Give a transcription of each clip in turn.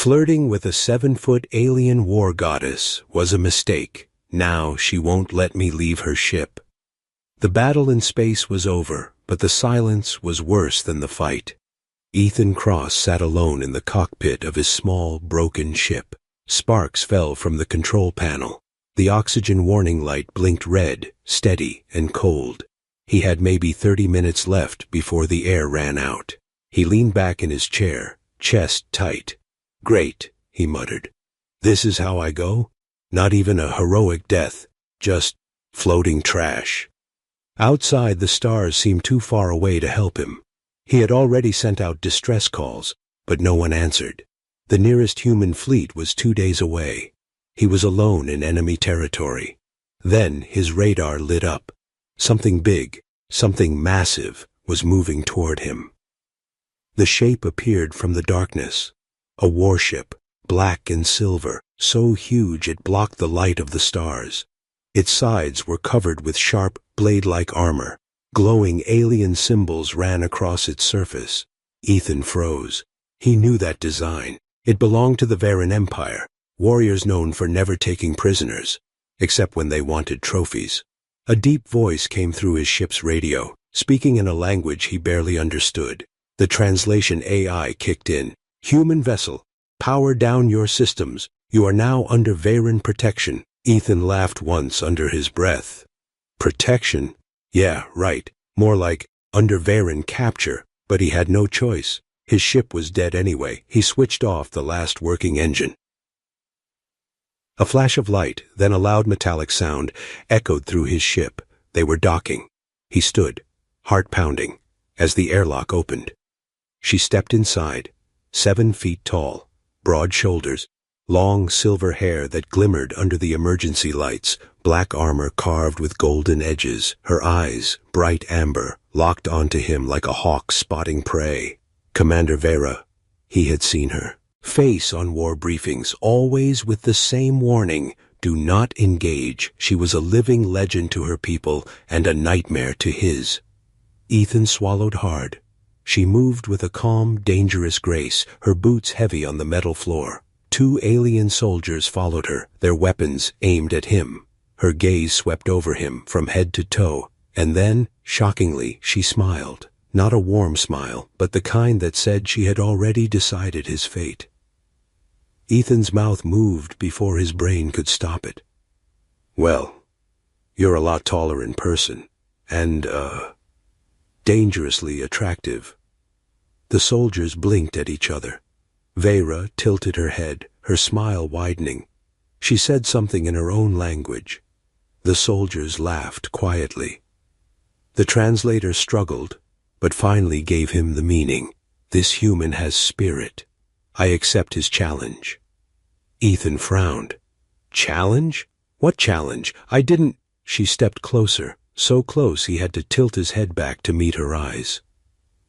Flirting with a 7-foot alien war goddess was a mistake. Now she won't let me leave her ship. The battle in space was over, but the silence was worse than the fight. Ethan Cross sat alone in the cockpit of his small, broken ship. Sparks fell from the control panel. The oxygen warning light blinked red, steady, and cold. He had maybe 30 minutes left before the air ran out. He leaned back in his chair, chest tight. "Great," he muttered. "This is how I go? Not even a heroic death, just floating trash." Outside, the stars seemed too far away to help him. He had already sent out distress calls, but no one answered. The nearest human fleet was 2 days away. He was alone in enemy territory. Then his radar lit up. Something big, something massive, was moving toward him. The shape appeared from the darkness. A warship, black and silver, so huge it blocked the light of the stars. Its sides were covered with sharp, blade-like armor. Glowing alien symbols ran across its surface. Ethan froze. He knew that design. It belonged to the Varen Empire, warriors known for never taking prisoners, except when they wanted trophies. A deep voice came through his ship's radio, speaking in a language he barely understood. The translation AI kicked in. "Human vessel, power down your systems. You are now under Varen protection." Ethan laughed once under his breath. Protection? Yeah, right. More like under Varen capture, but he had no choice. His ship was dead anyway. He switched off the last working engine. A flash of light, then a loud metallic sound, echoed through his ship. They were docking. He stood, heart pounding, as the airlock opened. She stepped inside, 7 feet tall, broad shoulders, long silver hair that glimmered under the emergency lights, black armor carved with golden edges, her eyes, bright amber, locked onto him like a hawk spotting prey. Commander Vera. He had seen her. Face on war briefings, always with the same warning: do not engage. She was a living legend to her people and a nightmare to his. Ethan swallowed hard. She moved with a calm, dangerous grace, her boots heavy on the metal floor. 2 alien soldiers followed her, their weapons aimed at him. Her gaze swept over him from head to toe, and then, shockingly, she smiled. Not a warm smile, but the kind that said she had already decided his fate. Ethan's mouth moved before his brain could stop it. "Well, you're a lot taller in person, and, dangerously attractive." The soldiers blinked at each other. Vera tilted her head, her smile widening. She said something in her own language. The soldiers laughed quietly. The translator struggled, but finally gave him the meaning. "This human has spirit. I accept his challenge." Ethan frowned. "Challenge? What challenge? I didn't—" She stepped closer, so close he had to tilt his head back to meet her eyes.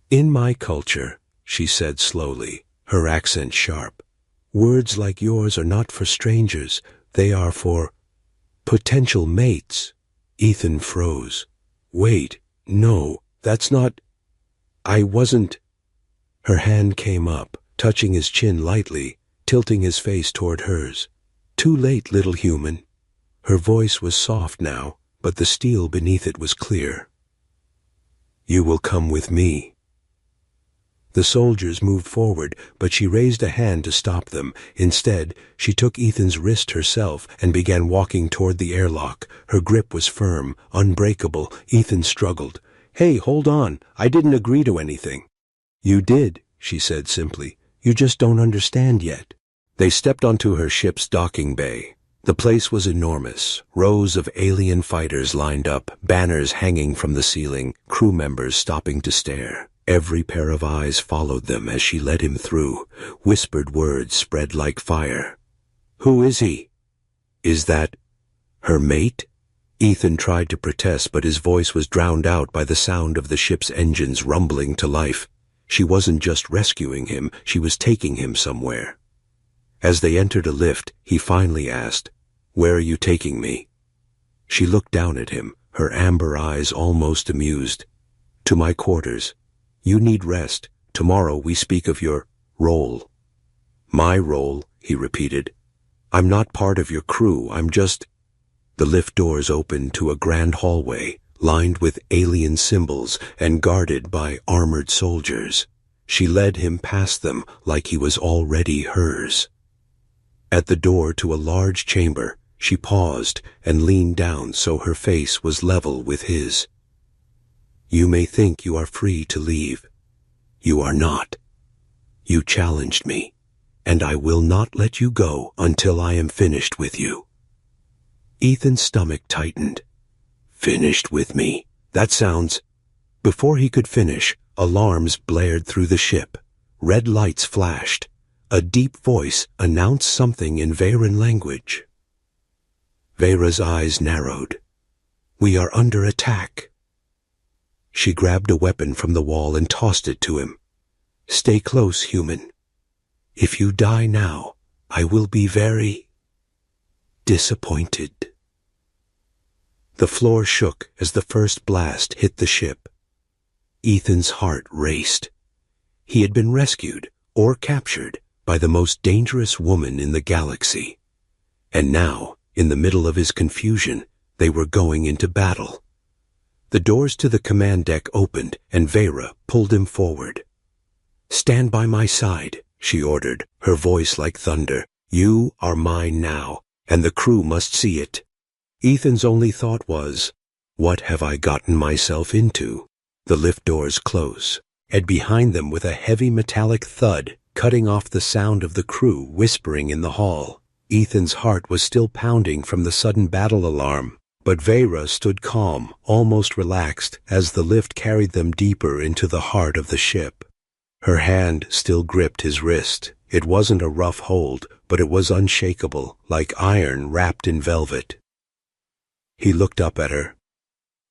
"In my culture," she said slowly, her accent sharp, "words like yours are not for strangers. They are for potential mates." Ethan froze. "Wait, no, that's not— I wasn't—" Her hand came up, touching his chin lightly, tilting his face toward hers. "Too late, little human." Her voice was soft now, but the steel beneath it was clear. "You will come with me." The soldiers moved forward, but she raised a hand to stop them. Instead, she took Ethan's wrist herself and began walking toward the airlock. Her grip was firm, unbreakable. Ethan struggled. "Hey, hold on. I didn't agree to anything." "You did," she said simply. "You just don't understand yet." They stepped onto her ship's docking bay. The place was enormous. Rows of alien fighters lined up, banners hanging from the ceiling, crew members stopping to stare. Every pair of eyes followed them as she led him through. Whispered words spread like fire. "Who is he?" "Is that her mate?" Ethan tried to protest, but his voice was drowned out by the sound of the ship's engines rumbling to life. She wasn't just rescuing him, she was taking him somewhere. As they entered a lift, he finally asked, "Where are you taking me?" She looked down at him, her amber eyes almost amused. "To my quarters. You need rest. Tomorrow we speak of your role." My role, he repeated. I'm not part of your crew, I'm just... The lift doors opened to a grand hallway, lined with alien symbols and guarded by armored soldiers. She led him past them like he was already hers. At the door to a large chamber, she paused and leaned down so her face was level with his. You may think you are free to leave. You are not. You challenged me, and I will not let you go until I am finished with you. Ethan's stomach tightened. Finished with me? That sounds... Before he could finish, alarms blared through the ship. Red lights flashed. A deep voice announced something in Veyran language. Veyra's eyes narrowed. We are under attack. She grabbed a weapon from the wall and tossed it to him. Stay close, human. If you die now, I will be very disappointed. The floor shook as the first blast hit the ship. Ethan's heart raced. He had been rescued or captured by the most dangerous woman in the galaxy. And now, in the middle of his confusion, they were going into battle. The doors to the command deck opened and Veyra pulled him forward. Stand by my side, she ordered, her voice like thunder. You are mine now, and the crew must see it. Ethan's only thought was, what have I gotten myself into? The lift doors close, and behind them with a heavy metallic thud, cutting off the sound of the crew whispering in the hall. Ethan's heart was still pounding from the sudden battle alarm, but Veyra stood calm, almost relaxed, as the lift carried them deeper into the heart of the ship. Her hand still gripped his wrist. It wasn't a rough hold, but it was unshakable, like iron wrapped in velvet. He looked up at her.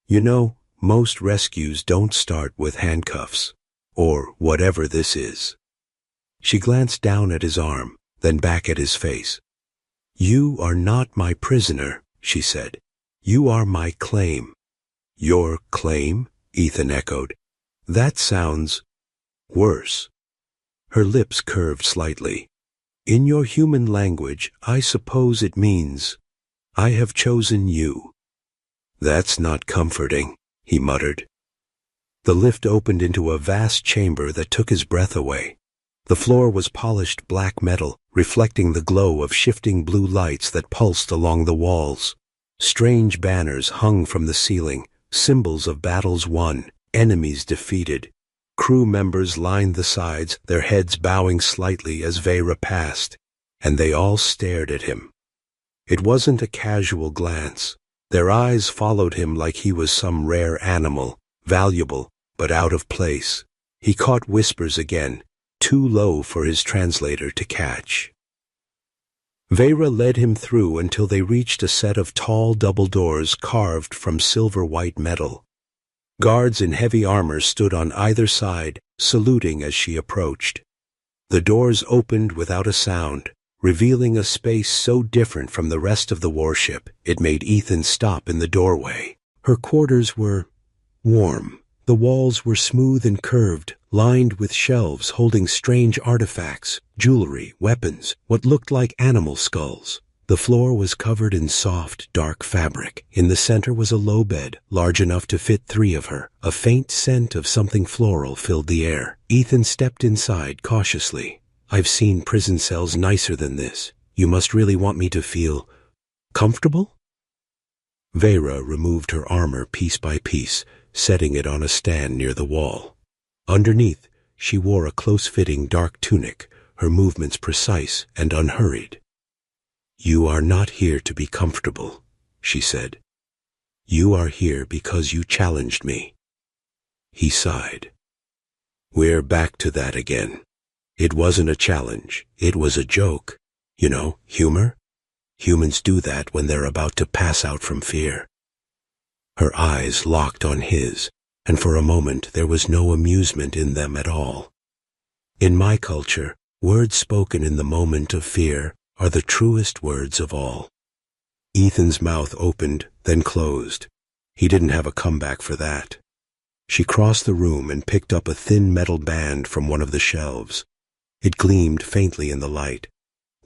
You know, most rescues don't start with handcuffs, or whatever this is. She glanced down at his arm, then back at his face. You are not my prisoner, she said. You are my claim. Your claim? Ethan echoed. That sounds worse. Her lips curved slightly. In your human language, I suppose it means, I have chosen you. That's not comforting, he muttered. The lift opened into a vast chamber that took his breath away. The floor was polished black metal, reflecting the glow of shifting blue lights that pulsed along the walls. Strange banners hung from the ceiling, symbols of battles won, enemies defeated. Crew members lined the sides, their heads bowing slightly as Veyra passed, and they all stared at him. It wasn't a casual glance. Their eyes followed him like he was some rare animal, valuable but out of place. He caught whispers again, too low for his translator to catch. Veyra led him through until they reached a set of tall double doors carved from silver-white metal. Guards in heavy armor stood on either side, saluting as she approached. The doors opened without a sound, revealing a space so different from the rest of the warship, it made Ethan stop in the doorway. Her quarters were warm. The walls were smooth and curved, lined with shelves holding strange artifacts, jewelry, weapons, what looked like animal skulls. The floor was covered in soft, dark fabric. In the center was a low bed, large enough to fit 3 of her. A faint scent of something floral filled the air. Ethan stepped inside cautiously. I've seen prison cells nicer than this. You must really want me to feel comfortable? Veyra removed her armor piece by piece, setting it on a stand near the wall. Underneath, she wore a close-fitting dark tunic, her movements precise and unhurried. You are not here to be comfortable, she said. You are here because you challenged me. He sighed. We're back to that again. It wasn't a challenge. It was a joke. You know, humor? Humans do that when they're about to pass out from fear. Her eyes locked on his, and for a moment there was no amusement in them at all. In my culture, words spoken in the moment of fear are the truest words of all. Ethan's mouth opened, then closed. He didn't have a comeback for that. She crossed the room and picked up a thin metal band from one of the shelves. It gleamed faintly in the light.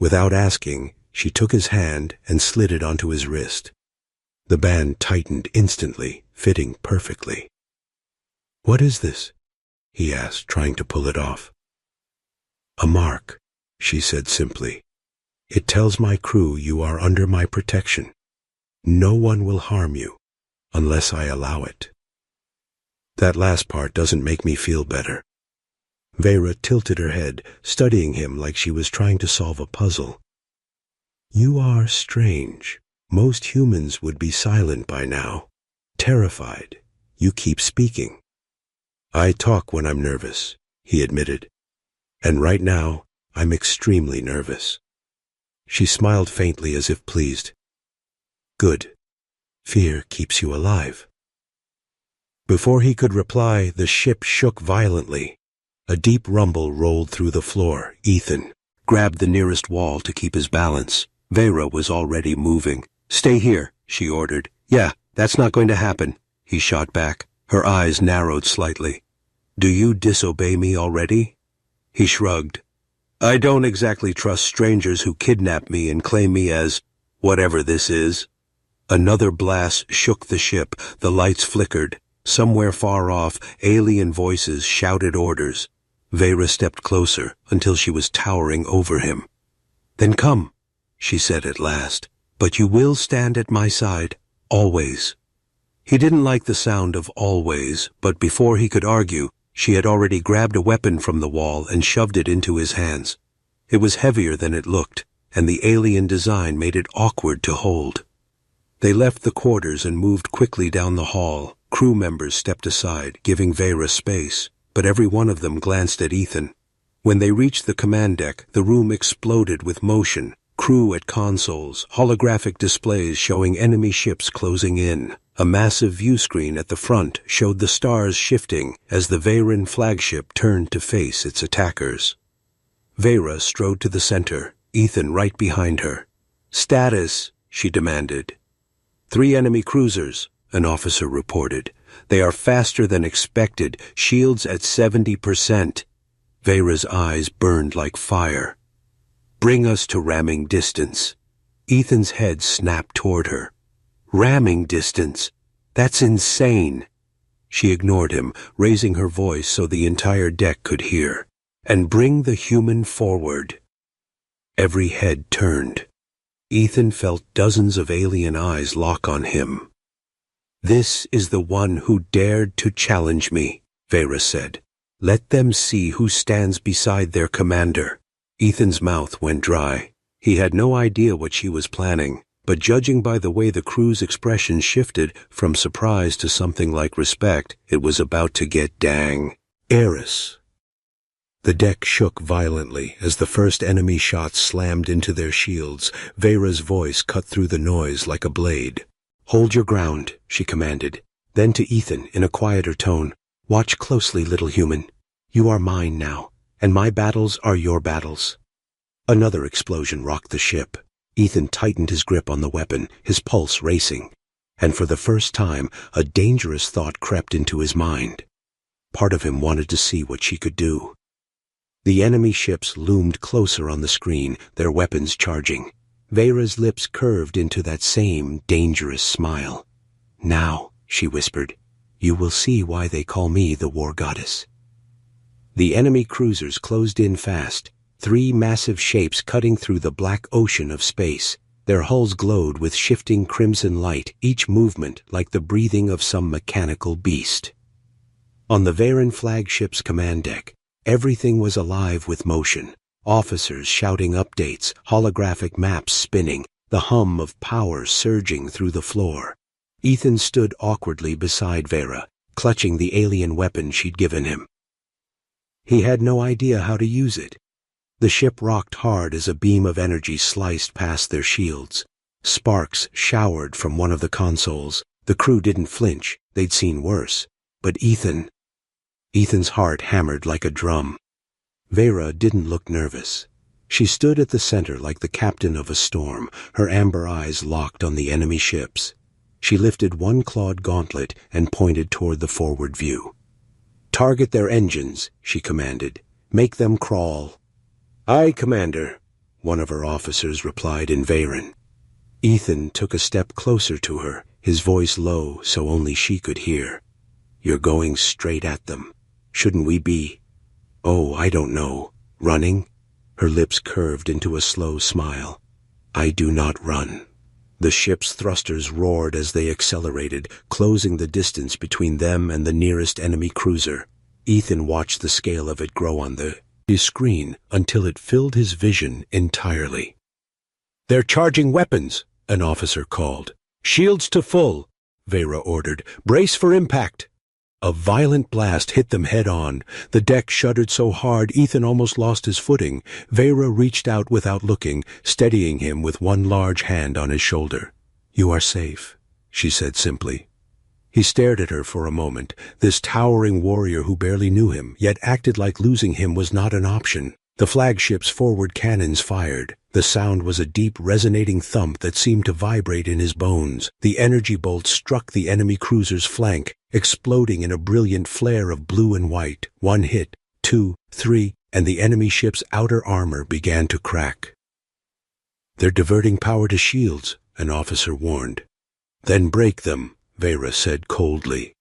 Without asking, she took his hand and slid it onto his wrist. The band tightened instantly, fitting perfectly. "What is this?" he asked, trying to pull it off. "A mark," she said simply. "It tells my crew you are under my protection. No one will harm you, unless I allow it." That last part doesn't make me feel better. Vera tilted her head, studying him like she was trying to solve a puzzle. "You are strange. Most humans would be silent by now. Terrified. You keep speaking." "I talk when I'm nervous," he admitted. "And right now, I'm extremely nervous." She smiled faintly as if pleased. "Good. Fear keeps you alive." Before he could reply, the ship shook violently. A deep rumble rolled through the floor. Ethan grabbed the nearest wall to keep his balance. Vera was already moving. "Stay here," she ordered. "Yeah, that's not going to happen," he shot back. Her eyes narrowed slightly. "Do you disobey me already?" He shrugged. "I don't exactly trust strangers who kidnap me and claim me as whatever this is." Another blast shook the ship. The lights flickered. Somewhere far off, alien voices shouted orders. Vera stepped closer until she was towering over him. "Then come," she said at last. "But you will stand at my side, always." He didn't like the sound of always, but before he could argue, she had already grabbed a weapon from the wall and shoved it into his hands. It was heavier than it looked, and the alien design made it awkward to hold. They left the quarters and moved quickly down the hall. Crew members stepped aside, giving Vera space, but every one of them glanced at Ethan. When they reached the command deck, the room exploded with motion. Crew at consoles, holographic displays showing enemy ships closing in. A massive view screen at the front showed the stars shifting as the Veyran flagship turned to face its attackers. Vera strode to the center, Ethan right behind her. "Status," she demanded. "3 enemy cruisers," an officer reported. "They are faster than expected, shields at 70%. Vera's eyes burned like fire. "Bring us to ramming distance." Ethan's head snapped toward her. "Ramming distance? That's insane." She ignored him, raising her voice so the entire deck could hear. "And bring the human forward." Every head turned. Ethan felt dozens of alien eyes lock on him. "This is the one who dared to challenge me," Vera said. "Let them see who stands beside their commander." Ethan's mouth went dry. He had no idea what she was planning, but judging by the way the crew's expression shifted from surprise to something like respect, it was about to get dang. "Eris." The deck shook violently as the first enemy shots slammed into their shields. Vera's voice cut through the noise like a blade. "Hold your ground," she commanded. Then to Ethan, in a quieter tone, "Watch closely, little human. You are mine now, and my battles are your battles." Another explosion rocked the ship. Ethan tightened his grip on the weapon, his pulse racing. And for the first time, a dangerous thought crept into his mind. Part of him wanted to see what she could do. The enemy ships loomed closer on the screen, their weapons charging. Vera's lips curved into that same dangerous smile. "Now," she whispered, "you will see why they call me the War Goddess." The enemy cruisers closed in fast, 3 massive shapes cutting through the black ocean of space. Their hulls glowed with shifting crimson light, each movement like the breathing of some mechanical beast. On the Veyran flagship's command deck, everything was alive with motion. Officers shouting updates, holographic maps spinning, the hum of power surging through the floor. Ethan stood awkwardly beside Vera, clutching the alien weapon she'd given him. He had no idea how to use it. The ship rocked hard as a beam of energy sliced past their shields. Sparks showered from one of the consoles. The crew didn't flinch, they'd seen worse. But Ethan's heart hammered like a drum. Vera didn't look nervous. She stood at the center like the captain of a storm, her amber eyes locked on the enemy ships. She lifted one clawed gauntlet and pointed toward the forward view. "Target their engines," she commanded. "Make them crawl." "Aye, Commander," one of her officers replied in Veyron. Ethan took a step closer to her, his voice low so only she could hear. "You're going straight at them. Shouldn't we be? Oh, I don't know. Running?" Her lips curved into a slow smile. "I do not run." The ship's thrusters roared as they accelerated, closing the distance between them and the nearest enemy cruiser. Ethan watched the scale of it grow on his screen until it filled his vision entirely. "They're charging weapons," an officer called. "Shields to full," Vera ordered. "Brace for impact." A violent blast hit them head-on. The deck shuddered so hard Ethan almost lost his footing. Vera reached out without looking, steadying him with one large hand on his shoulder. "You are safe," she said simply. He stared at her for a moment, this towering warrior who barely knew him, yet acted like losing him was not an option. The flagship's forward cannons fired. The sound was a deep, resonating thump that seemed to vibrate in his bones. The energy bolt struck the enemy cruiser's flank, exploding in a brilliant flare of blue and white. One hit, two, three, and the enemy ship's outer armor began to crack. "They're diverting power to shields," an officer warned. "Then break them," Vera said coldly.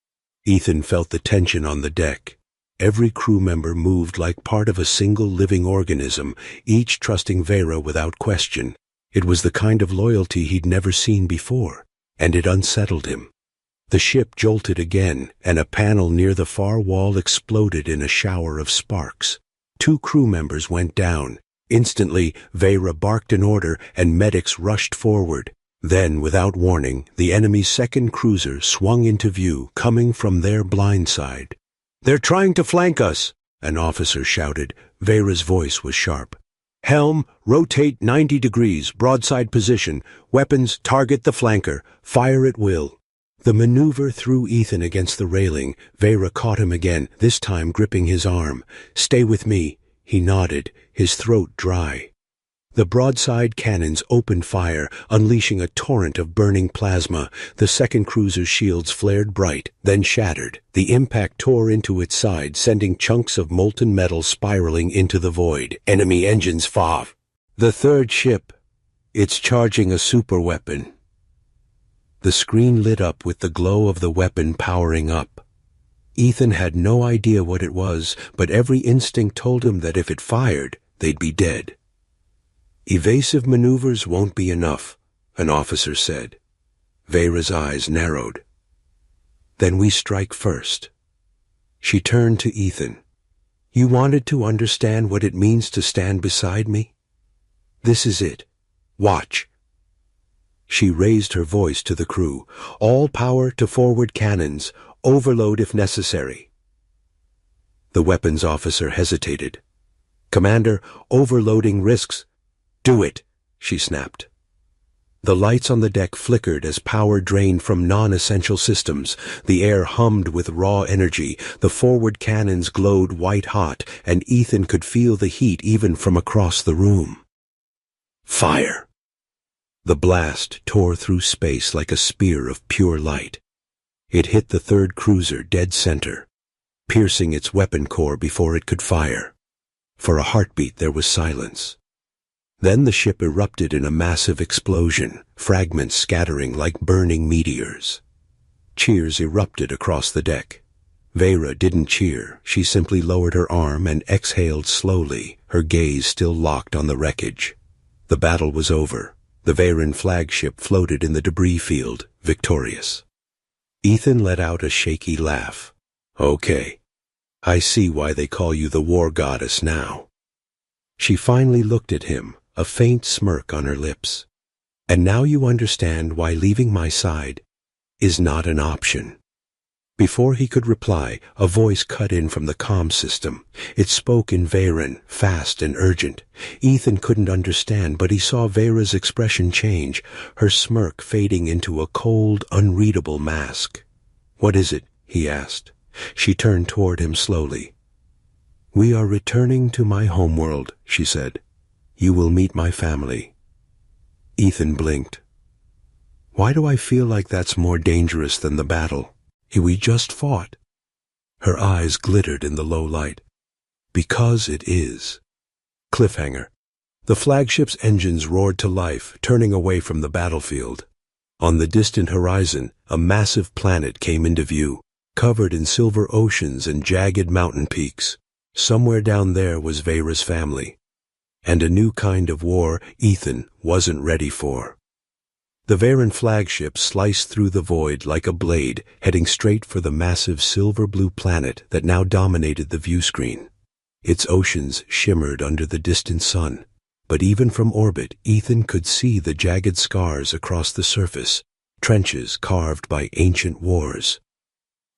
Ethan felt the tension on the deck. Every crew member moved like part of a single living organism, each trusting Vera without question. It was the kind of loyalty he'd never seen before, and it unsettled him. The ship jolted again, and a panel near the far wall exploded in a shower of sparks. 2 crew members went down. Instantly, Vera barked an order, and medics rushed forward. Then, without warning, the enemy's second cruiser swung into view, coming from their blind side. "They're trying to flank us," an officer shouted. Vera's voice was sharp. "Helm, rotate 90 degrees, broadside position. Weapons, target the flanker. Fire at will." The maneuver threw Ethan against the railing. Vera caught him again, this time gripping his arm. "Stay with me." He nodded, his throat dry. The broadside cannons opened fire, unleashing a torrent of burning plasma. The second cruiser's shields flared bright, then shattered. The impact tore into its side, sending chunks of molten metal spiraling into the void. Enemy engines fav. "The third ship. It's charging a superweapon." The screen lit up with the glow of the weapon powering up. Ethan had no idea what it was, but every instinct told him that if it fired, they'd be dead. "Evasive maneuvers won't be enough," an officer said. Vera's eyes narrowed. "Then we strike first." She turned to Ethan. "You wanted to understand what it means to stand beside me? This is it. Watch." She raised her voice to the crew. "All power to forward cannons. Overload if necessary." The weapons officer hesitated. "Commander, overloading risks." "Do it," she snapped. The lights on the deck flickered as power drained from non-essential systems. The air hummed with raw energy. The forward cannons glowed white-hot, and Ethan could feel the heat even from across the room. Fire! The blast tore through space like a spear of pure light. It hit the third cruiser dead center, piercing its weapon core before it could fire. For a heartbeat there was silence. Then the ship erupted in a massive explosion, fragments scattering like burning meteors. Cheers erupted across the deck. Vera didn't cheer. She simply lowered her arm and exhaled slowly, her gaze still locked on the wreckage. The battle was over. The Veyron flagship floated in the debris field, victorious. Ethan let out a shaky laugh. "Okay, I see why they call you the war goddess now." She finally looked at him, a faint smirk on her lips. "And now you understand why leaving my side is not an option." Before he could reply, a voice cut in from the comm system. It spoke in Veyron, fast and urgent. Ethan couldn't understand, but he saw Vera's expression change, her smirk fading into a cold, unreadable mask. "What is it?" he asked. She turned toward him slowly. "We are returning to my homeworld," she said. "You will meet my family." Ethan blinked. "Why do I feel like that's more dangerous than the battle? We just fought." Her eyes glittered in the low light. "Because it is." Cliffhanger. The flagship's engines roared to life, turning away from the battlefield. On the distant horizon, a massive planet came into view, covered in silver oceans and jagged mountain peaks. Somewhere down there was Veyra's family. And a new kind of war Ethan wasn't ready for. The Veyran flagship sliced through the void like a blade, heading straight for the massive silver-blue planet that now dominated the view screen. Its oceans shimmered under the distant sun, but even from orbit, Ethan could see the jagged scars across the surface, trenches carved by ancient wars.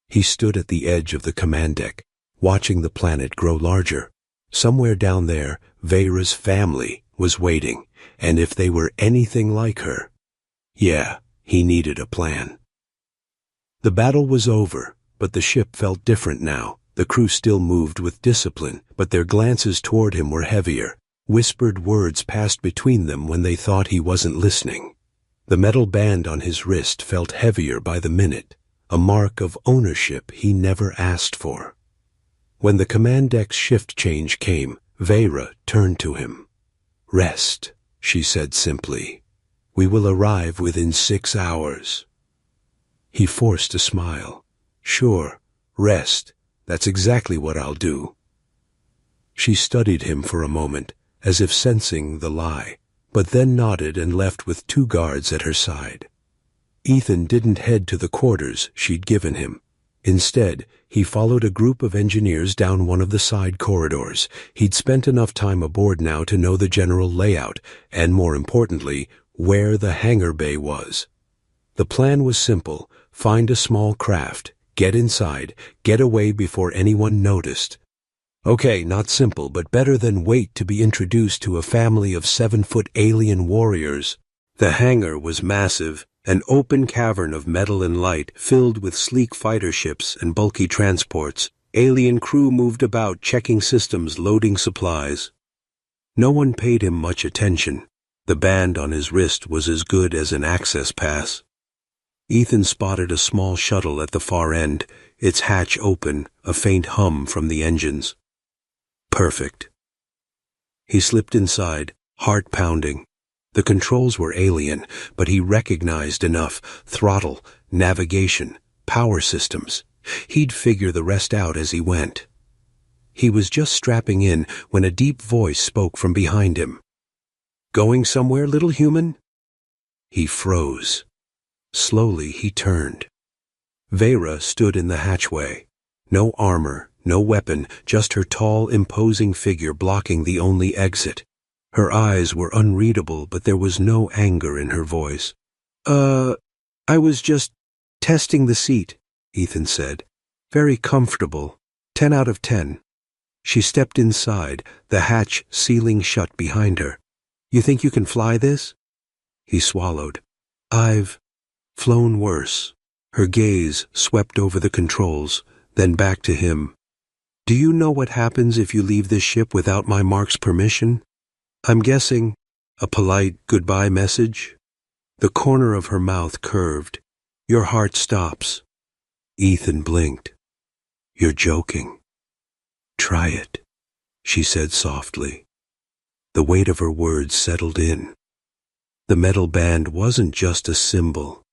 He stood at the edge of the command deck, watching the planet grow larger. Somewhere down there, Veyra's family was waiting, and if they were anything like her, yeah, he needed a plan. The battle was over, but the ship felt different now. The crew still moved with discipline, but their glances toward him were heavier. Whispered words passed between them when they thought he wasn't listening. The metal band on his wrist felt heavier by the minute, a mark of ownership he never asked for. When the command deck's shift change came, Veyra turned to him. "Rest," she said simply. "We will arrive within 6 hours." He forced a smile. "Sure, rest. That's exactly what I'll do." She studied him for a moment, as if sensing the lie, but then nodded and left with 2 guards at her side. Ethan didn't head to the quarters she'd given him. Instead, he followed a group of engineers down one of the side corridors. He'd spent enough time aboard now to know the general layout, and more importantly, where the hangar bay was. The plan was simple: find a small craft, get inside, get away before anyone noticed. Okay, not simple, but better than wait to be introduced to a family of 7-foot alien warriors. The hangar was massive, an open cavern of metal and light filled with sleek fighter ships and bulky transports. Alien crew moved about, checking systems, loading supplies. No one paid him much attention. The band on his wrist was as good as an access pass. Ethan spotted a small shuttle at the far end, its hatch open, a faint hum from the engines. Perfect. He slipped inside, heart pounding. The controls were alien, but he recognized enough: throttle, navigation, power systems. He'd figure the rest out as he went. He was just strapping in when a deep voice spoke from behind him. "Going somewhere, little human?" He froze. Slowly he turned. Veyra stood in the hatchway. No armor, no weapon, just her tall, imposing figure blocking the only exit. Her eyes were unreadable, but there was no anger in her voice. I was just testing the seat," Ethan said. "Very comfortable. 10 out of 10. She stepped inside, the hatch sealing shut behind her. "You think you can fly this?" He swallowed. "I've flown worse." Her gaze swept over the controls, then back to him. "Do you know what happens if you leave this ship without my Mark's permission? I'm guessing a polite goodbye message?" The corner of her mouth curved. "Your heart stops." Ethan blinked. "You're joking." "Try it," she said softly. The weight of her words settled in. The metal band wasn't just a symbol.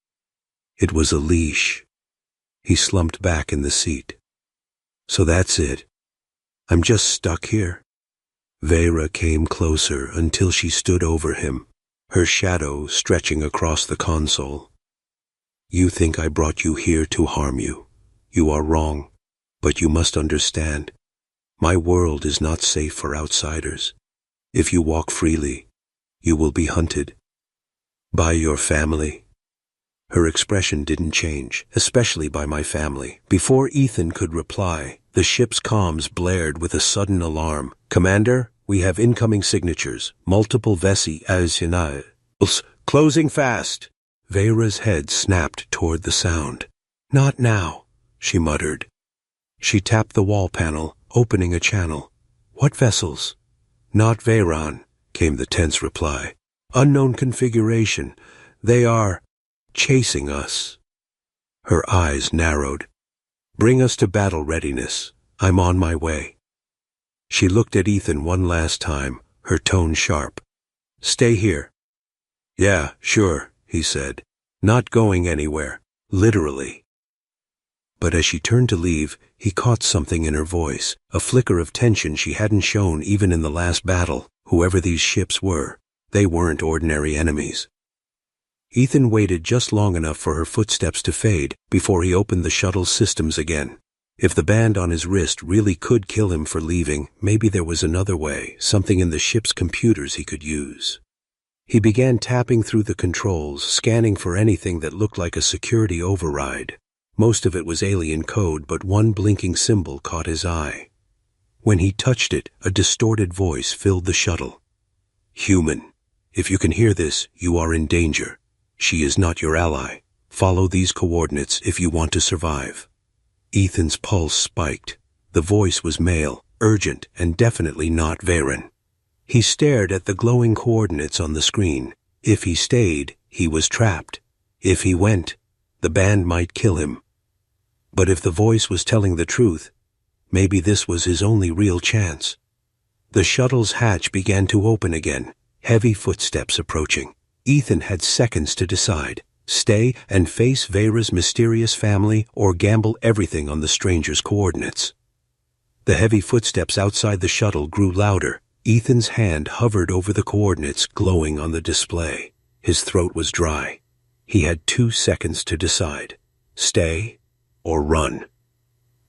It was a leash. He slumped back in the seat. "So that's it. I'm just stuck here." Veyra came closer until she stood over him, her shadow stretching across the console. "You think I brought you here to harm you. You are wrong, but you must understand. My world is not safe for outsiders. If you walk freely, you will be hunted. By your family." Her expression didn't change, especially by my family. Before Ethan could reply, the ship's comms blared with a sudden alarm. "Commander, we have incoming signatures. Multiple vessels closing fast." Veyra's head snapped toward the sound. "Not now," she muttered. She tapped the wall panel, opening a channel. "What vessels?" "Not Veyran," came the tense reply. "Unknown configuration. They are chasing us." Her eyes narrowed. "Bring us to battle readiness. I'm on my way." She looked at Ethan one last time, her tone sharp. "Stay here." "Yeah, sure," he said. "Not going anywhere. Literally." But as she turned to leave, he caught something in her voice, a flicker of tension she hadn't shown even in the last battle. Whoever these ships were, they weren't ordinary enemies. Ethan waited just long enough for her footsteps to fade before he opened the shuttle's systems again. If the band on his wrist really could kill him for leaving, maybe there was another way, something in the ship's computers he could use. He began tapping through the controls, scanning for anything that looked like a security override. Most of it was alien code, but one blinking symbol caught his eye. When he touched it, a distorted voice filled the shuttle. "Human, if you can hear this, you are in danger. She is not your ally. Follow these coordinates if you want to survive." Ethan's pulse spiked. The voice was male, urgent, and definitely not Varen. He stared at the glowing coordinates on the screen. If he stayed, he was trapped. If he went, the band might kill him. But if the voice was telling the truth, maybe this was his only real chance. The shuttle's hatch began to open again, heavy footsteps approaching. Ethan had seconds to decide. Stay and face Vera's mysterious family or gamble everything on the stranger's coordinates. The heavy footsteps outside the shuttle grew louder. Ethan's hand hovered over the coordinates glowing on the display. His throat was dry. He had 2 seconds to decide. Stay or run.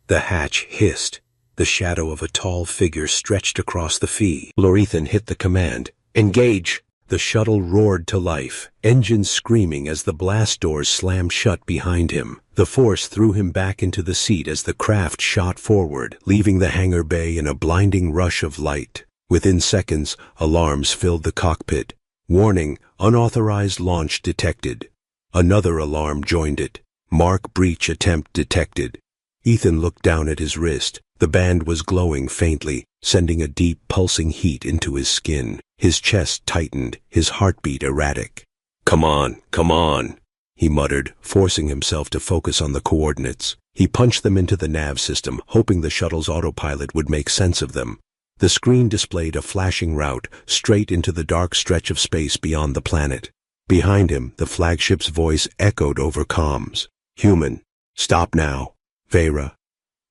The hatch hissed. The shadow of a tall figure stretched across the field. Ethan hit the command. "Engage!" The shuttle roared to life, engines screaming as the blast doors slammed shut behind him. The force threw him back into the seat as the craft shot forward, leaving the hangar bay in a blinding rush of light. Within seconds, alarms filled the cockpit. Warning, unauthorized launch detected. Another alarm joined it. Mark breach attempt detected. Ethan looked down at his wrist. The band was glowing faintly, sending a deep, pulsing heat into his skin. His chest tightened, his heartbeat erratic. Come on," he muttered, forcing himself to focus on the coordinates. He punched them into the nav system, hoping the shuttle's autopilot would make sense of them. The screen displayed a flashing route, straight into the dark stretch of space beyond the planet. Behind him, the flagship's voice echoed over comms. "Human, stop now. Vera."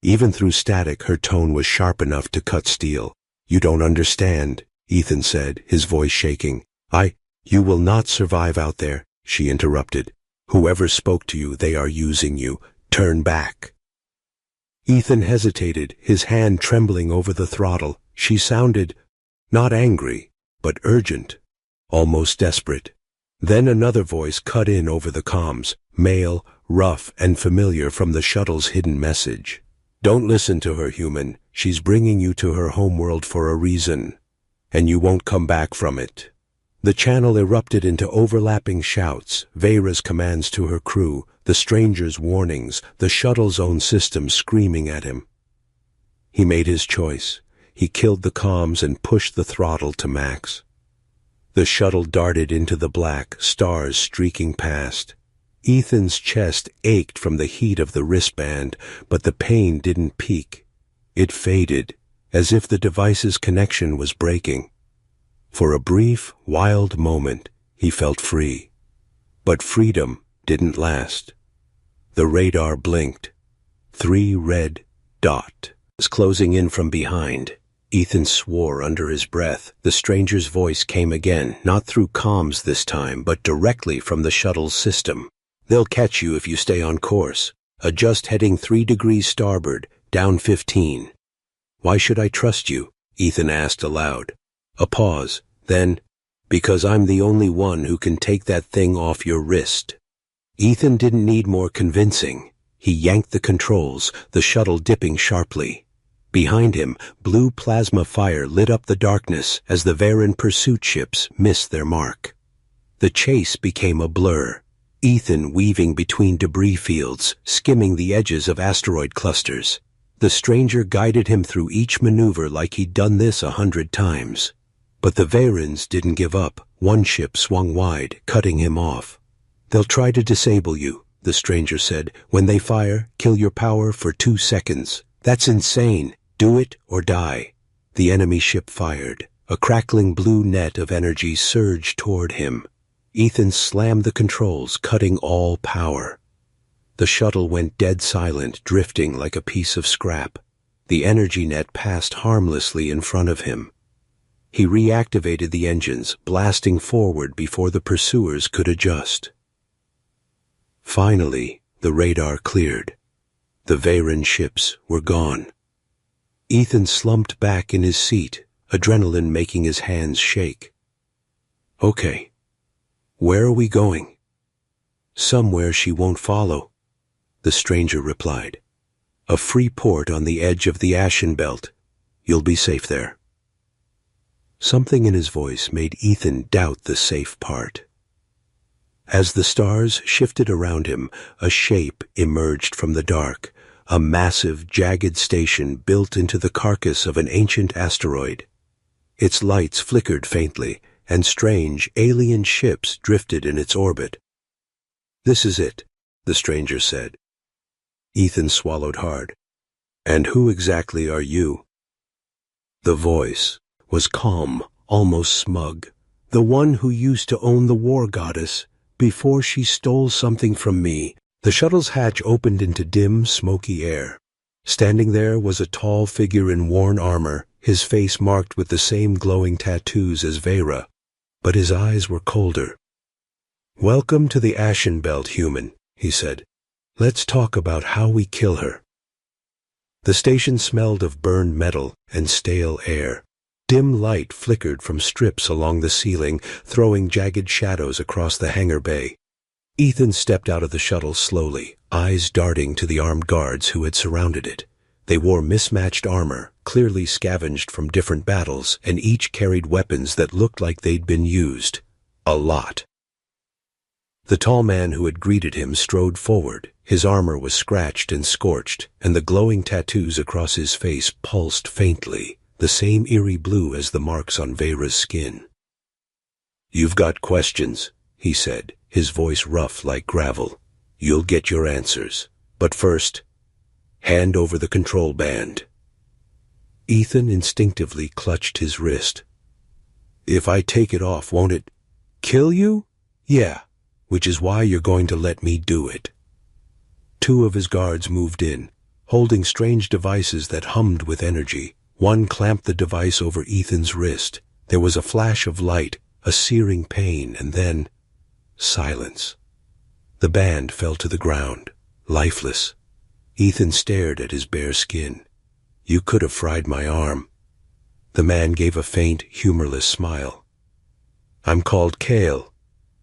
Even through static, her tone was sharp enough to cut steel. "You don't understand," Ethan said, his voice shaking. You will not survive out there," she interrupted. "Whoever spoke to you, they are using you. Turn back." Ethan hesitated, his hand trembling over the throttle. She sounded not angry, but urgent, almost desperate. Then another voice cut in over the comms, male, rough, and familiar from the shuttle's hidden message. "Don't listen to her, human. She's bringing you to her homeworld for a reason, and you won't come back from it." The channel erupted into overlapping shouts, Vera's commands to her crew, the stranger's warnings, the shuttle's own system screaming at him. He made his choice. He killed the comms and pushed the throttle to max. The shuttle darted into the black, stars streaking past. Ethan's chest ached from the heat of the wristband, but the pain didn't peak. It faded, as if the device's connection was breaking. For a brief, wild moment, he felt free. But freedom didn't last. The radar blinked. 3 red dots closing in from behind. Ethan swore under his breath. The stranger's voice came again, not through comms this time, but directly from the shuttle's system. "They'll catch you if you stay on course. Adjust heading 3 degrees starboard, down 15. "Why should I trust you?" Ethan asked aloud. A pause. Then, "Because I'm the only one who can take that thing off your wrist." Ethan didn't need more convincing. He yanked the controls, the shuttle dipping sharply. Behind him, blue plasma fire lit up the darkness as the Varen pursuit ships missed their mark. The chase became a blur. Ethan weaving between debris fields, skimming the edges of asteroid clusters. The stranger guided him through each maneuver like he'd done this 100 times. But the Varens didn't give up. One ship swung wide, cutting him off. "They'll try to disable you," the stranger said. "When they fire, kill your power for 2 seconds. That's insane. Do it or die." The enemy ship fired. A crackling blue net of energy surged toward him. Ethan slammed the controls, cutting all power. The shuttle went dead silent, drifting like a piece of scrap. The energy net passed harmlessly in front of him. He reactivated the engines, blasting forward before the pursuers could adjust. Finally, the radar cleared. The Veyron ships were gone. Ethan slumped back in his seat, adrenaline making his hands shake. Okay, where are we going? Somewhere she won't follow, the stranger replied. A free port on the edge of the Ashen Belt. You'll be safe there. Something in his voice made Ethan doubt the safe part. As the stars shifted around him, a shape emerged from the dark, a massive, jagged station built into the carcass of an ancient asteroid. Its lights flickered faintly, and strange, alien ships drifted in its orbit. This is it, the stranger said. Ethan swallowed hard. And who exactly are you? The voice was calm, almost smug. The one who used to own the war goddess, before she stole something from me. The shuttle's hatch opened into dim, smoky air. Standing there was a tall figure in worn armor, his face marked with the same glowing tattoos as Vera, but his eyes were colder. Welcome to the Ashen Belt, human, he said. Let's talk about how we kill her. The station smelled of burned metal and stale air. Dim light flickered from strips along the ceiling, throwing jagged shadows across the hangar bay. Ethan stepped out of the shuttle slowly, eyes darting to the armed guards who had surrounded it. They wore mismatched armor, clearly scavenged from different battles, and each carried weapons that looked like they'd been used. A lot. The tall man who had greeted him strode forward. His armor was scratched and scorched, and the glowing tattoos across his face pulsed faintly, the same eerie blue as the marks on Vera's skin. You've got questions, he said, his voice rough like gravel. You'll get your answers. But first, hand over the control band. Ethan instinctively clutched his wrist. If I take it off, won't it kill you? Yeah, which is why you're going to let me do it. Two of his guards moved in, holding strange devices that hummed with energy. One clamped the device over Ethan's wrist. There was a flash of light, a searing pain, and then silence. The band fell to the ground, lifeless. Ethan stared at his bare skin. You could have fried my arm. The man gave a faint, humorless smile. I'm called Kale,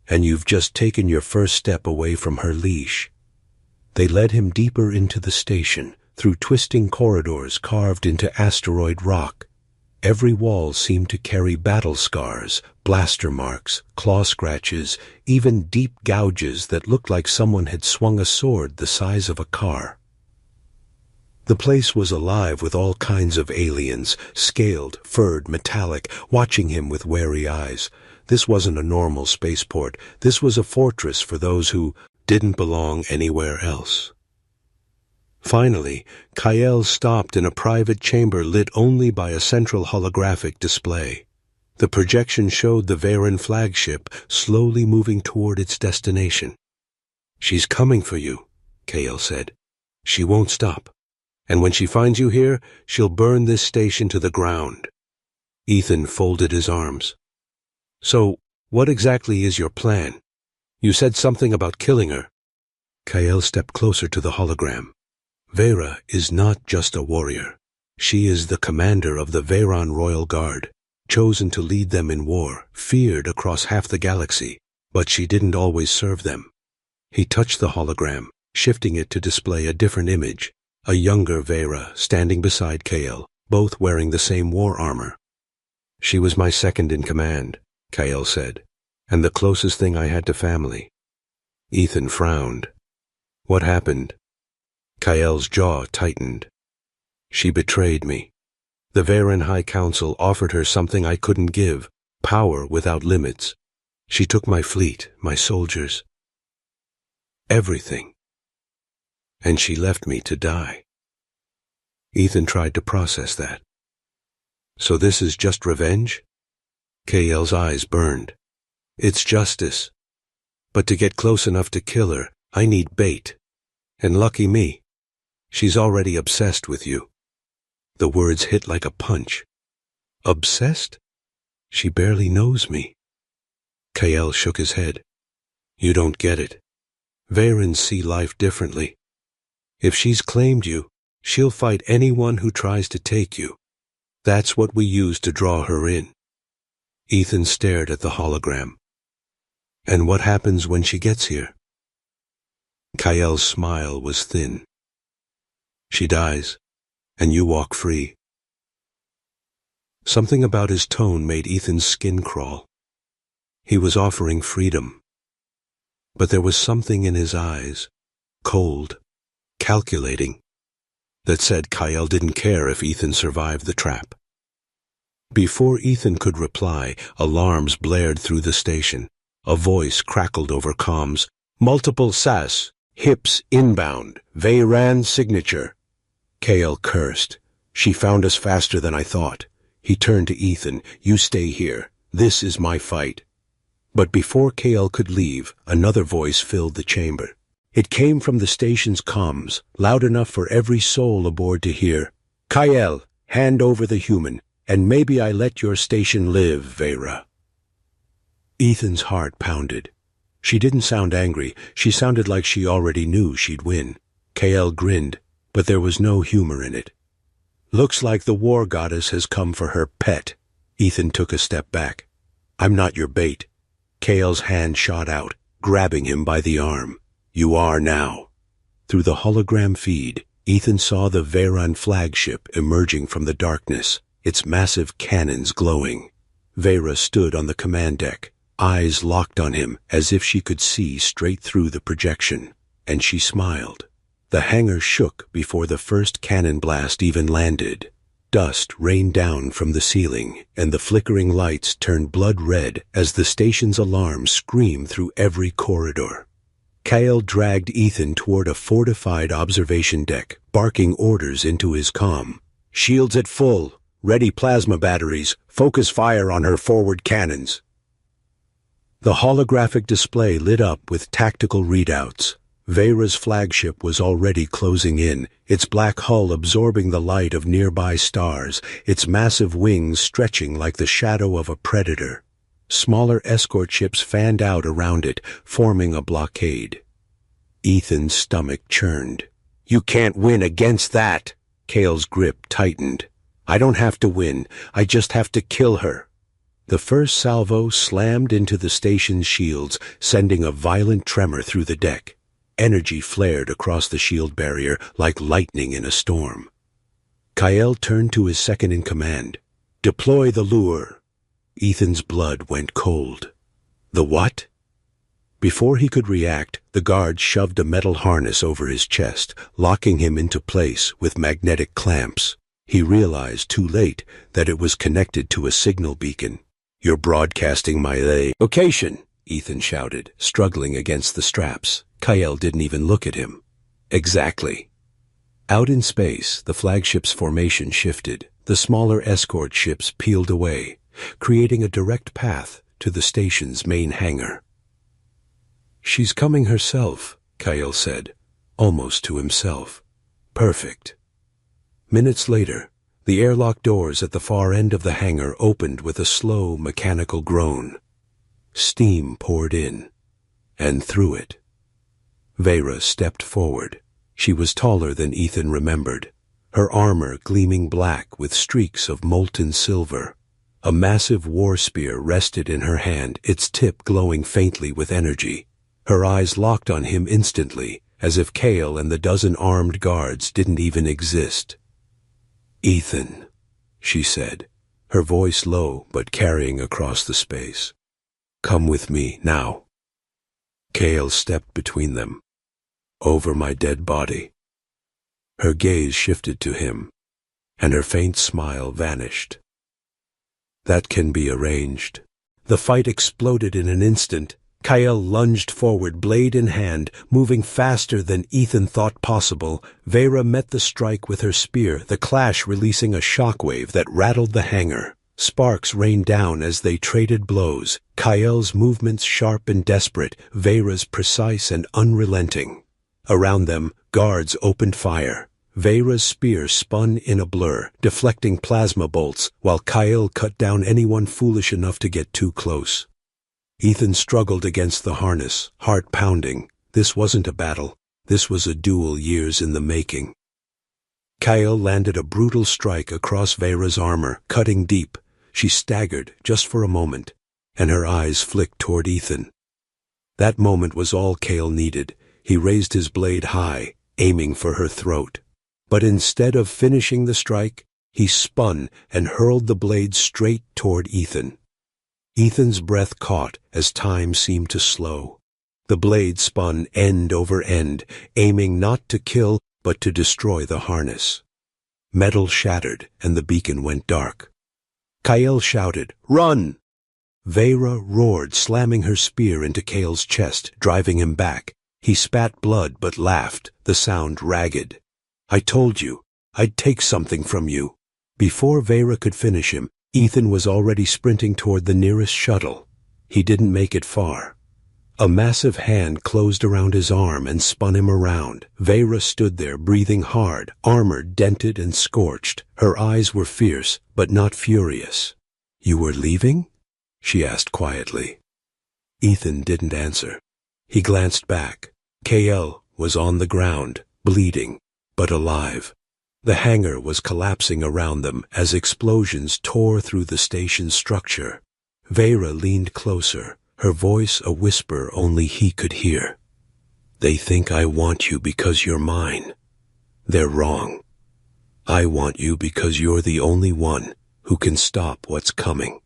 and you've just taken your first step away from her leash. They led him deeper into the station, through twisting corridors carved into asteroid rock. Every wall seemed to carry battle scars, blaster marks, claw scratches, even deep gouges that looked like someone had swung a sword the size of a car. The place was alive with all kinds of aliens, scaled, furred, metallic, watching him with wary eyes. This wasn't a normal spaceport. This was a fortress for those who didn't belong anywhere else. Finally, Kael stopped in a private chamber lit only by a central holographic display. The projection showed the Veyron flagship slowly moving toward its destination. She's coming for you, Kael said. She won't stop. And when she finds you here, she'll burn this station to the ground. Ethan folded his arms. So, what exactly is your plan? You said something about killing her. Kael stepped closer to the hologram. Vera is not just a warrior. She is the commander of the Veyron Royal Guard, chosen to lead them in war, feared across half the galaxy, but she didn't always serve them. He touched the hologram, shifting it to display a different image, a younger Vera standing beside Kael, both wearing the same war armor. She was my second in command, Kael said, and the closest thing I had to family. Ethan frowned. What happened? Kael's jaw tightened. She betrayed me. The Veyron High Council offered her something I couldn't give, power without limits. She took my fleet, my soldiers, everything. And she left me to die. Ethan tried to process that. So this is just revenge? Kael's eyes burned. It's justice. But to get close enough to kill her, I need bait. And lucky me, she's already obsessed with you. The words hit like a punch. Obsessed? She barely knows me. Kael shook his head. You don't get it. Vayrans see life differently. If she's claimed you, she'll fight anyone who tries to take you. That's what we use to draw her in. Ethan stared at the hologram. And what happens when she gets here? Kael's smile was thin. She dies, and you walk free. Something about his tone made Ethan's skin crawl. He was offering freedom. But there was something in his eyes, cold, calculating, that said Kael didn't care if Ethan survived the trap. Before Ethan could reply, alarms blared through the station. A voice crackled over comms. Multiple SAS, hips inbound, Vayran signature. Kael cursed. She found us faster than I thought. He turned to Ethan. You stay here. This is my fight. But before Kael could leave, another voice filled the chamber. It came from the station's comms, loud enough for every soul aboard to hear. Kael, hand over the human, and maybe I let your station live, Vayra. Ethan's heart pounded. She didn't sound angry. She sounded like she already knew she'd win. Kael grinned, but there was no humor in it. Looks like the war goddess has come for her pet. Ethan took a step back. I'm not your bait. Kael's hand shot out, grabbing him by the arm. You are now. Through the hologram feed, Ethan saw the Vayran flagship emerging from the darkness, its massive cannons glowing. Vayra stood on the command deck, eyes locked on him as if she could see straight through the projection, and she smiled. The hangar shook before the first cannon blast even landed. Dust rained down from the ceiling, and the flickering lights turned blood red as the station's alarm screamed through every corridor. Kael dragged Ethan toward a fortified observation deck, barking orders into his comm. Shields at full. Ready plasma batteries. Focus fire on her forward cannons. The holographic display lit up with tactical readouts. Vayra's flagship was already closing in, its black hull absorbing the light of nearby stars, its massive wings stretching like the shadow of a predator. Smaller escort ships fanned out around it, forming a blockade. Ethan's stomach churned. You can't win against that. Kael's grip tightened. I don't have to win. I just have to kill her. The first salvo slammed into the station's shields, sending a violent tremor through the deck. Energy flared across the shield barrier like lightning in a storm. Kael turned to his second-in-command. Deploy the lure. Ethan's blood went cold. The what? Before he could react, the guard shoved a metal harness over his chest, locking him into place with magnetic clamps. He realized too late that it was connected to a signal beacon. You're broadcasting my location, Ethan shouted, struggling against the straps. Kael didn't even look at him. Exactly. Out in space, the flagship's formation shifted. The smaller escort ships peeled away, creating a direct path to the station's main hangar. She's coming herself, Kael said, almost to himself. Perfect. Minutes later, the airlock doors at the far end of the hangar opened with a slow, mechanical groan. Steam poured in, and through it. Vayra stepped forward. She was taller than Ethan remembered, her armor gleaming black with streaks of molten silver. A massive war spear rested in her hand, its tip glowing faintly with energy. Her eyes locked on him instantly, as if Kael and the dozen armed guards didn't even exist. Ethan, she said, her voice low but carrying across the space. Come with me, now. Kael stepped between them. Over my dead body. Her gaze shifted to him, and her faint smile vanished. That can be arranged. The fight exploded in an instant. Kael lunged forward, blade in hand, moving faster than Ethan thought possible. Vayra met the strike with her spear, the clash releasing a shockwave that rattled the hangar. Sparks rained down as they traded blows, Kael's movements sharp and desperate, Veyra's precise and unrelenting. Around them, guards opened fire. Veyra's spear spun in a blur, deflecting plasma bolts, while Kael cut down anyone foolish enough to get too close. Ethan struggled against the harness, heart pounding. This wasn't a battle. This was a duel years in the making. Kael landed a brutal strike across Veyra's armor, cutting deep. She staggered just for a moment, and her eyes flicked toward Ethan. That moment was all Kael needed. He raised his blade high, aiming for her throat. But instead of finishing the strike, he spun and hurled the blade straight toward Ethan. Ethan's breath caught as time seemed to slow. The blade spun end over end, aiming not to kill, but to destroy the harness. Metal shattered, and the beacon went dark. Kael shouted, "Run!" Veyra roared, slamming her spear into Kael's chest, driving him back. He spat blood but laughed, the sound ragged. "I told you, I'd take something from you." Before Veyra could finish him, Ethan was already sprinting toward the nearest shuttle. He didn't make it far. A massive hand closed around his arm and spun him around. Veyra stood there, breathing hard, armor dented and scorched. Her eyes were fierce, but not furious. "You were leaving?" she asked quietly. Ethan didn't answer. He glanced back. Kael was on the ground, bleeding, but alive. The hangar was collapsing around them as explosions tore through the station's structure. Veyra leaned closer, her voice a whisper only he could hear. "They think I want you because you're mine. They're wrong. I want you because you're the only one who can stop what's coming."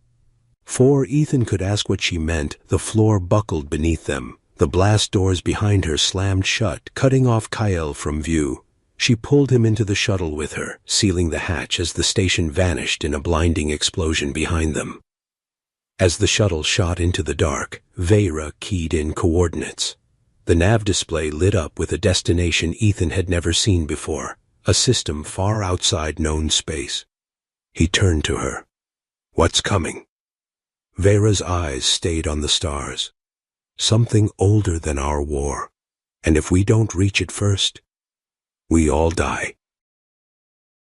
Before Ethan could ask what she meant, the floor buckled beneath them. The blast doors behind her slammed shut, cutting off Kael from view. She pulled him into the shuttle with her, sealing the hatch as the station vanished in a blinding explosion behind them. As the shuttle shot into the dark, Veyra keyed in coordinates. The nav display lit up with a destination Ethan had never seen before, a system far outside known space. He turned to her. "What's coming?" Veyra's eyes stayed on the stars. "Something older than our war, and if we don't reach it first, we all die."